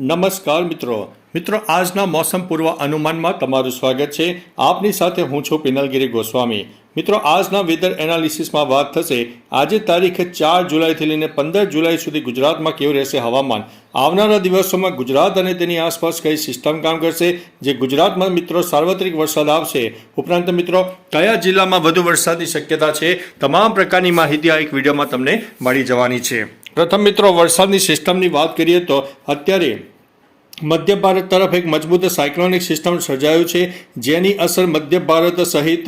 નમસ્કાર મિત્રો આજના મોસમ પૂર્વ અનુમાનમાં તમારું સ્વાગત છે। આપની સાથે હું છું પિનલગીરી ગોસ્વામી। મિત્રો આજના વેધર એનાલિસિસમાં વાત થશે આજે તારીખ 4 જુલાઈથી લઈને 15 જુલાઈ સુધી ગુજરાતમાં કેવું રહેશે હવામાન। આવનારા દિવસોમાં ગુજરાત અને તેની આસપાસ કઈ સિસ્ટમ કામ કરશે જે ગુજરાતમાં મિત્રો સાર્વત્રિક વરસાદ આવશે, ઉપરાંત મિત્રો કયા જિલ્લામાં વધુ વરસાદની શક્યતા છે, તમામ પ્રકારની માહિતી આ એક વિડીયોમાં તમને મળી જવાની છે। પ્રથમ મિત્રો વરસાદની સિસ્ટમની વાત કરીએ તો અત્યારે મધ્ય ભારત તરફ એક મજબૂત સાયક્લોનિક સિસ્ટમ સર્જાયું છે જેની અસર મધ્ય ભારત સહિત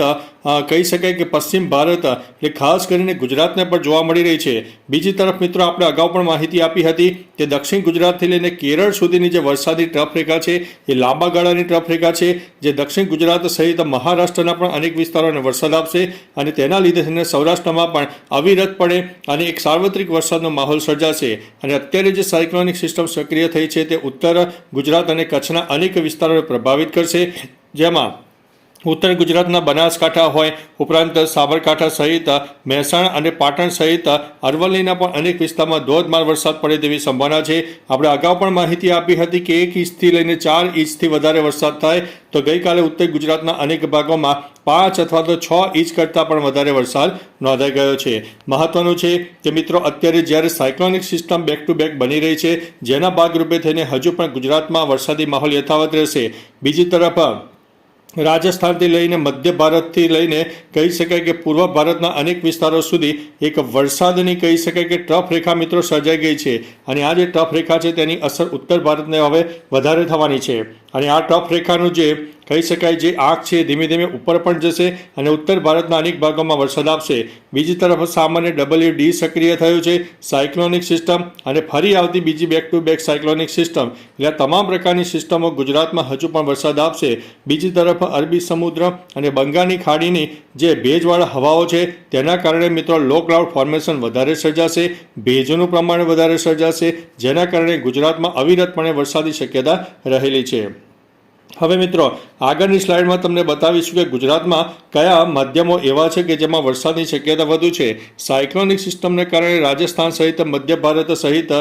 કહી શકાય કે પશ્ચિમ ભારત એટલે ખાસ કરીને ગુજરાતને પણ જોવા મળી રહી છે। બીજી તરફ મિત્રો આપણે અગાઉ પણ માહિતી આપી હતી કે દક્ષિણ ગુજરાતથી લઈને કેરળ સુધીની જે વરસાદી ટ્રફ રેખા છે એ લાંબા ગાળાની ટ્રફ રેખા છે જે દક્ષિણ ગુજરાત સહિત મહારાષ્ટ્રના પણ અનેક વિસ્તારોને વરસાદ આપશે અને તેના લીધે થઈને સૌરાષ્ટ્રમાં પણ અવિરતપણે અને એક સાર્વત્રિક વરસાદનો માહોલ સર્જાશે। અને અત્યારે જે સાયક્લોનિક સિસ્ટમ સક્રિય થઈ છે તે ઉત્તર ગુજરાત અને કચ્છના અનેક વિસ્તારોને પ્રભાવિત કરશે, જેમાં ઉત્તર ગુજરાતના બનાસકાંઠા હોય, ઉપરાંત સાબરકાંઠા સહિત મહેસાણા અને પાટણ સહિત અરવલ્લીના પણ અનેક વિસ્તારમાં ધોધમાર વરસાદ પડે તેવી સંભાવના છે। આપણે અગાઉ પણ માહિતી આપી હતી કે 1 ઇંચથી લઈને 4 ઇંચથી વધારે વરસાદ થાય તો ગઈકાલે ઉત્તર ગુજરાતના અનેક ભાગોમાં 5 અથવા તો 6 ઇંચ કરતાં પણ વધારે વરસાદ નોંધાઈ ગયો છે। મહત્વનું છે કે મિત્રો અત્યારે જ્યારે cyclonic system back to back બની રહી છે જેના ભાગરૂપે થઈને હજુ પણ ગુજરાતમાં વરસાદી માહોલ યથાવત રહેશે। બીજી તરફ રાજસ્થાનથી લઈને મધ્ય ભારતથી લઈને કહી શકાય કે પૂર્વ ભારતના અનેક વિસ્તારો સુધી એક વરસાદની કહી શકાય કે ટ્રફ રેખા મિત્રો સર્જાઈ ગઈ છે અને આ જે ટ્રફ રેખા છે તેની અસર ઉત્તર ભારતને હવે વધારે થવાની છે અને આ ટ્રફ રેખાનું જે કહી શકાય જે આંખ છે ધીમે ધીમે ઉપર પણ જશે અને ઉત્તર ભારતના અનેક ભાગોમાં વરસાદ આપશે। બીજી તરફ સામાન્ય WD સક્રિય થયું છે સાયક્લોનિક સિસ્ટમ અને ફરી આવતી બીજી back to back cyclonic system એટલે આ તમામ પ્રકારની સિસ્ટમો ગુજરાતમાં હજુ પણ વરસાદ આપશે। બીજી તરફ અરબી સમુદ્ર અને બંગાળની ખાડીની જે ભેજવાળા હવાઓ છે તેના કારણે મિત્રો લો ક્લાઉડ ફોર્મેશન વધારે સર્જાશે, ભેજનું પ્રમાણ વધારે સર્જાશે જેના કારણે ગુજરાતમાં અવિરતપણે વરસાદની શક્યતા રહેલી છે। હવે મિત્રો આગળની સ્લાઇડમાં તમને બતાવીશું કે ગુજરાતમાં કયા માધ્યમો એવા છે કે જેમાં વરસાદની શક્યતા વધુ છે। સાયક્લોનિક સિસ્ટમને કારણે રાજસ્થાન સહિત મધ્ય ભારત સહિત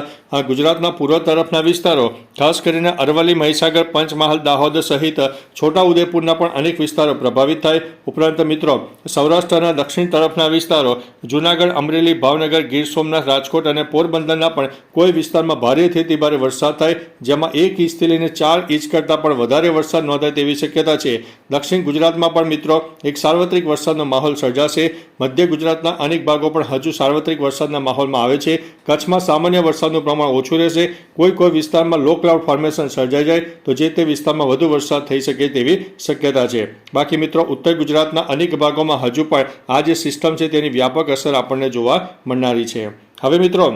ગુજરાતના પૂર્વ તરફના વિસ્તારો ખાસ કરીને અરવલ્લી, મહીસાગર, પંચમહાલ, દાહોદ સહિત છોટાઉદેપુરના પણ અનેક વિસ્તારો પ્રભાવિત થાય। ઉપરાંત મિત્રો સૌરાષ્ટ્રના દક્ષિણ તરફના વિસ્તારો જૂનાગઢ, અમરેલી, ભાવનગર, ગીર સોમનાથ, રાજકોટ અને પોરબંદરના પણ કોઈ વિસ્તારમાં ભારેથી ભારે વરસાદ થાય જેમાં 1 ઇંચથી લઈને 4 ઇંચ કરતાં પણ વધારે વરસાદ નોંધાય તેવી શક્યતા છે। દક્ષિણ ગુજરાતમાં પણ મિત્રો એક સાર્વત્રિક વરસાદનો માહોલ સર્જાશે। મધ્ય ગુજરાતના અનેક ભાગો પણ હજુ સાર્વત્રિક વરસાદના માહોલમાં આવે છે। કચ્છમાં સામાન્ય વરસાદનું પ્રમાણ ઓછું રહેશે। કોઈ વિસ્તારમાં લો ક્લાઉડ ફોર્મેશન સર્જાઈ જાય તો જે તે વિસ્તારમાં વધુ વરસાદ થઈ શકે તેવી શક્યતા છે। બાકી મિત્રો ઉત્તર ગુજરાતના અનેક ભાગોમાં હજુ પણ આ જે સિસ્ટમ છે તેની વ્યાપક અસર આપણને જોવા મળનારી છે। હવે મિત્રો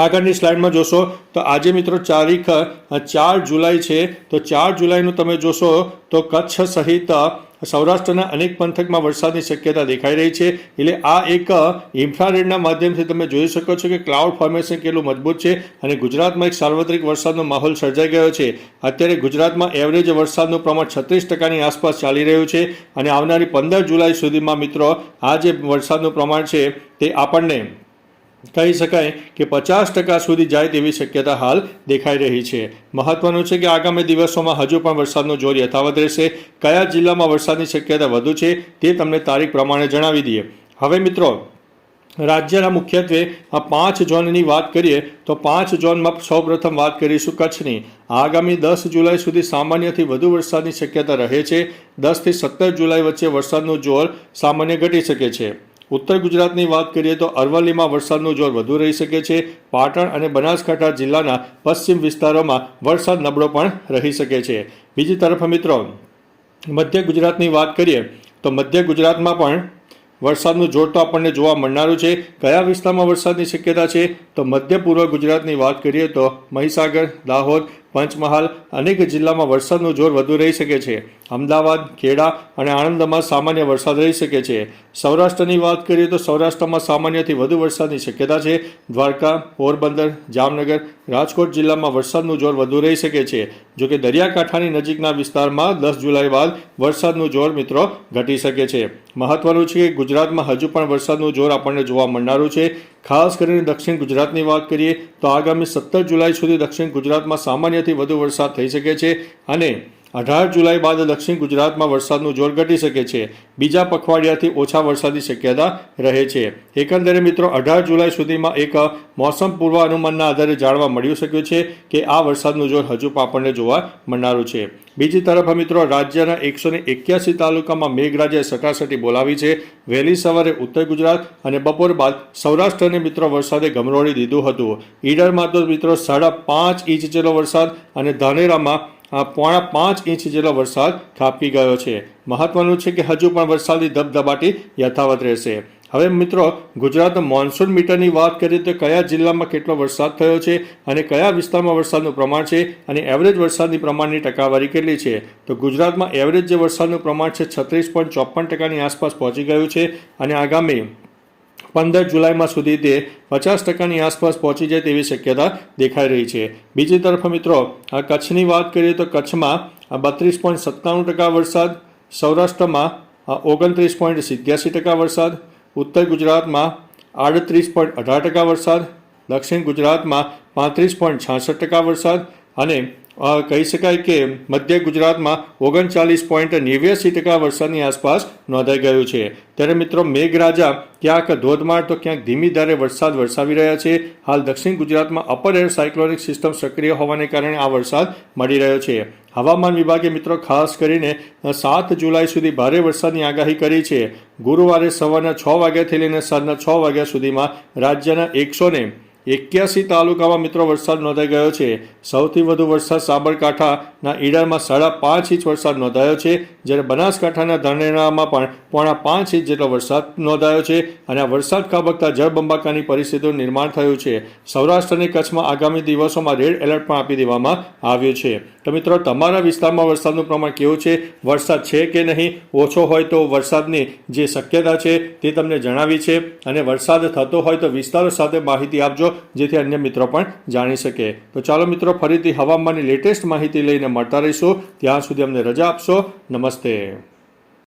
આગળની સ્લાઇડમાં જોશો તો આજે મિત્રો તારીખ 4 જુલાઈ છે તો 4 જુલાઈનું તમે જોશો તો કચ્છ સહિત સૌરાષ્ટ્રના અનેક પંથકમાં વરસાદની શક્યતા દેખાઈ રહી છે। એટલે આ એક ઇન્ફ્રારેડના માધ્યમથી તમે જોઈ શકો છો કે ક્લાઉડ ફોર્મેશન કેટલું મજબૂત છે અને ગુજરાતમાં એક સાર્વત્રિક વરસાદનો માહોલ સર્જાઈ ગયો છે। અત્યારે ગુજરાતમાં એવરેજ વરસાદનું પ્રમાણ 36%ની આસપાસ ચાલી રહ્યું છે અને આવનારી 15 જુલાઈ સુધીમાં મિત્રો આ જે વરસાદનું પ્રમાણ છે તે આપણને કહી શકાય કે 50% સુધી જાય તેવી શક્યતા હાલ દેખાઈ રહી છે। મહત્વનું છે કે આગામી દિવસોમાં હજુ પણ વરસાદનો જોર યથાવત રહેશે। કયા જિલ્લામાં વરસાદની શક્યતા વધુ છે તે તમને તારીખ પ્રમાણે જણાવી દઈએ। હવે મિત્રો રાજ્યના મુખ્યત્વે આ 5 ઝોનની વાત કરીએ તો 5 ઝોનમાં સૌપ્રથમ વાત કરીશું કચ્છની। આગામી 10 જુલાઈ સુધી સામાન્યથી વધુ વરસાદની શક્યતા રહે છે। 10 થી 17 જુલાઈ વચ્ચે વરસાદનું જોર સામાન્ય ઘટી શકે છે। ઉત્તર ગુજરાતની વાત કરીએ તો અરવલ્લીમાં વરસાદનું જોર વધુ રહી શકે છે। પાટણ અને બનાસકાંઠા જિલ્લાના પશ્ચિમ વિસ્તારોમાં વરસાદ નબળો પણ રહી શકે છે। બીજી તરફ મિત્રો મધ્ય ગુજરાતની વાત કરીએ તો મધ્ય ગુજરાતમાં પણ વરસાદનું જોર તો આપણને જોવા મળનારું છે। કયા વિસ્તારમાં વરસાદની શક્યતા છે તો મધ્ય પૂર્વ ગુજરાતની વાત કરીએ તો મહીસાગર, દાહોદ, પંચમહાલ અનેક જિલ્લામાં વરસાદનું જોર વધુ રહી શકે છે। અમદાવાદ, ખેડા અને આણંદમાં સામાન્ય વરસાદ રહી શકે છે। સૌરાષ્ટ્રની વાત કરીએ તો સૌરાષ્ટ્રમાં સામાન્યથી વધુ વરસાદની શક્યતા છે। દ્વારકા, પોરબંદર, જામનગર, રાજકોટ જિલ્લામાં વરસાદનું જોર વધુ રહી શકે છે। જોકે દરિયાકાંઠાની નજીકના વિસ્તારમાં 10 જુલાઈ બાદ વરસાદનું જોર મિત્રો ઘટી શકે છે। મહત્વનું છે કે ગુજરાતમાં હજુ પણ વરસાદનું જોર આપણને જોવા મળનારું છે। ખાસ કરીને દક્ષિણ ગુજરાતની વાત કરીએ તો આગામી 17 જુલાઈ સુધી દક્ષિણ ગુજરાતમાં સામાન્યથી વધુ વરસાદ થઈ શકે છે અને 18 જુલાઈ બાદ દક્ષિણ ગુજરાતમાં વરસાદનું જોર ઘટી શકે છે. બીજા પખવાડિયાથી ઓછા વરસાદની શક્યતા રહે છે. એકંદરે મિત્રો 18 જુલાઈ સુધીમાં એક મોસમ પૂર્વાનુમાનના આધારે જાણવા મળ્યું શક્યું છે કે આ વરસાદનું જોર હજુ આપણને જોવા મળનારું છે. બીજી તરફ મિત્રો રાજ્યના 181 તાલુકામાં મેઘરાજાએ સટાસટી બોલાવી છે. વહેલી સવારે ઉત્તર ગુજરાત અને બપોર બાદ સૌરાષ્ટ્રને મિત્રો વરસાદે ગમરોળી દીધું હતું. ઈડરમાં તો મિત્રો 5.5 ઇંચ જેટલો વરસાદ અને ધાનેરામાં 4.5 ઇંચ જેટલો વરસાદ ખાબકી ગયો છે. મહત્વનું છે કે હજુ પણ વરસાદની ધબધબાટી યથાવત રહેશે. હવે મિત્રો ગુજરાતના મોન્સૂન મીટરની વાત કરીએ તો કયા જિલ્લામાં કેટલો વરસાદ થયો છે અને કયા વિસ્તારમાં વરસાદનું પ્રમાણ છે અને એવરેજ વરસાદની પ્રમાણની ટકાવારી કેટલી છે. તો ગુજરાતમાં એવરેજ જે વરસાદનું પ્રમાણ છે 36.54% આસપાસ પહોંચી ગયું છે અને આગામી 15 જુલાઈમાં સુધી તે 50% આસપાસ પહોંચી જાય તેવી શક્યતા દેખાઈ રહી છે. બીજી તરફ મિત્રો આ કચ્છની વાત કરીએ તો કચ્છમાં 32.97% વરસાદ, સૌરાષ્ટ્રમાં 29.87% વરસાદ, ઉત્તર ગુજરાતમાં 38.18% વરસાદ, દક્ષિણ ગુજરાતમાં 35.66% વરસાદ અને કહી શકાય કે મધ્ય ગુજરાતમાં 39.89% વરસાદની આસપાસ નોંધાઈ ગયું છે. ત્યારે મિત્રો મેઘરાજા ક્યાંક ધોધમાર તો ક્યાંક ધીમી ધારે વરસાદ વરસાવી રહ્યા છે. હાલ દક્ષિણ ગુજરાતમાં અપર એર સાયક્લોનિક સિસ્ટમ સક્રિય હોવાને કારણે આ વરસાદ મળી રહ્યો છે. હવામાન વિભાગે મિત્રો ખાસ કરીને 7 જુલાઈ સુધી ભારે વરસાદની આગાહી કરી છે. ગુરુવારે સવારના 6 વાગ્યાથી લઈને સાંજના 6 વાગ્યા સુધીમાં રાજ્યના 181 તાલુકામાં મિત્રો વરસાદ નોંધાઈ ગયો છે. સૌથી વધુ વરસાદ સાબરકાંઠાના ઈડરમાં 5.5 ઇંચ વરસાદ નોંધાયો છે, જ્યારે બનાસકાંઠાના ધાનેરામાં પણ 4.5 ઇંચ જેટલો વરસાદ નોંધાયો છે અને આ વરસાદ ખાબકતા જળબંબાકારની પરિસ્થિતિનું નિર્માણ થયું છે. સૌરાષ્ટ્ર અને કચ્છમાં આગામી દિવસોમાં રેડ એલર્ટ પણ આપી દેવામાં આવ્યું છે. તો મિત્રો તમારા વિસ્તારમાં વરસાદનું પ્રમાણ કેવું છે, વરસાદ છે કે નહીં, ઓછો હોય તો વરસાદની જે શક્યતા છે તે તમને જણાવી છે અને વરસાદ થતો હોય તો વિસ્તારો સાથે માહિતી આપજો જેથી અન્ય મિત્રો પણ જાણી શકે. તો ચાલો મિત્રો ફરીથી હવામાનની લેટેસ્ટ માહિતી લઈને મળતા રહીશું. ત્યાં સુધી અમને રજા આપશો. નમસ્તે.